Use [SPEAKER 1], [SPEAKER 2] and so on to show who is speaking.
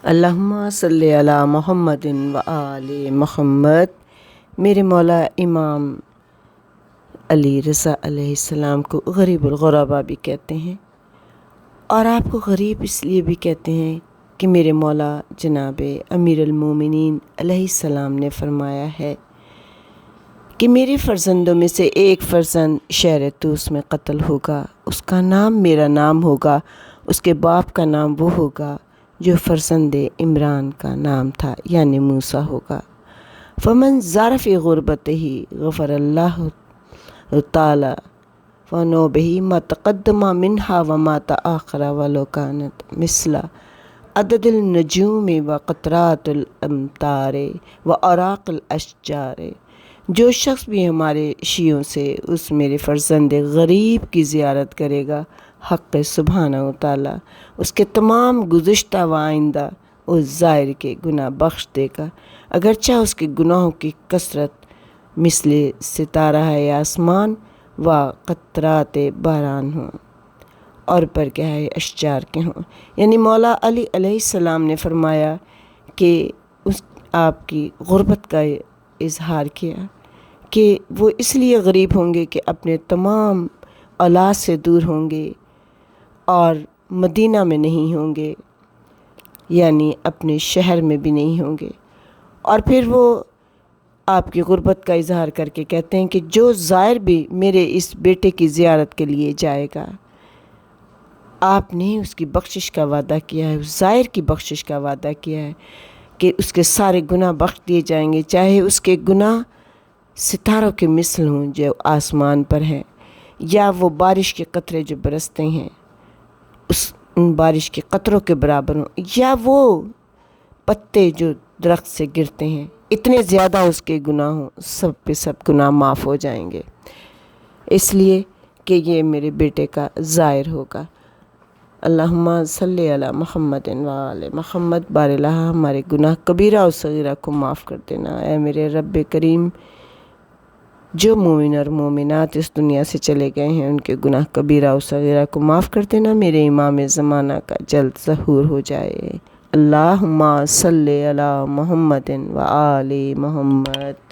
[SPEAKER 1] اللہم صلی علی محمد و آل محمد۔ میرے مولا امام علی رضا علیہ السلام کو غریب الغرباء بھی کہتے ہیں، اور آپ کو غریب اس لیے بھی کہتے ہیں کہ میرے مولا جناب امیر المومنین علیہ السلام نے فرمایا ہے کہ میرے فرزندوں میں سے ایک فرزند شہر طوس میں قتل ہوگا، اس کا نام میرا نام ہوگا، اس کے باپ کا نام وہ ہوگا جو فرزند عمران کا نام تھا، یعنی موسیٰ ہوگا۔ فمن زار فی غربتہ غفر اللہ تعالی فنوبہ ما تقدم منہا وما تآخر ولو کانت مثل عدد النجوم وقطرات الامطار واوراق الاشجار۔ جو شخص بھی ہمارے شیعوں سے اس میرے فرزند غریب کی زیارت کرے گا، حق سبحانہ و تعالیٰ اس کے تمام گزشتہ و آئندہ اس زائر کے گناہ بخش دے گا، اگرچہ اس کے گناہوں کی کثرت مثل ستارہ ہے آسمان و قطرات باران ہوں اور برگہ اشجار کے ہوں۔ یعنی مولا علی علیہ السلام نے فرمایا کہ آپ کی غربت کا اظہار کیا کہ وہ اس لیے غریب ہوں گے کہ اپنے تمام اولاد سے دور ہوں گے اور مدینہ میں نہیں ہوں گے، یعنی اپنے شہر میں بھی نہیں ہوں گے۔ اور پھر وہ آپ کی غربت کا اظہار کر کے کہتے ہیں کہ جو زائر بھی میرے اس بیٹے کی زیارت کے لیے جائے گا، آپ نے اس کی بخشش کا وعدہ کیا ہے، اس زائر کی بخشش کا وعدہ کیا ہے کہ اس کے سارے گناہ بخش دیے جائیں گے، چاہے اس کے گناہ ستاروں کے مثل ہوں جو آسمان پر ہیں، یا وہ بارش کے قطرے جو برستے ہیں ان بارش کے قطروں کے برابر ہوں، یا وہ پتے جو درخت سے گرتے ہیں، اتنے زیادہ اس کے گناہ ہوں، سب پہ سب گناہ معاف ہو جائیں گے، اس لیے کہ یہ میرے بیٹے کا زائر ہوگا۔ اللہم صلی علی محمد و آل محمد۔ بار الہ ہمارے گناہ کبیرہ و صغیرہ کو معاف کر دینا۔ اے میرے رب کریم، جو مومن اور مومنات اس دنیا سے چلے گئے ہیں ان کے گناہ کبیرہ و صغیرہ کو معاف کر دینا۔ میرے امام زمانہ کا جلد ظہور ہو جائے۔ اللہم صلی علی محمد و آل محمد۔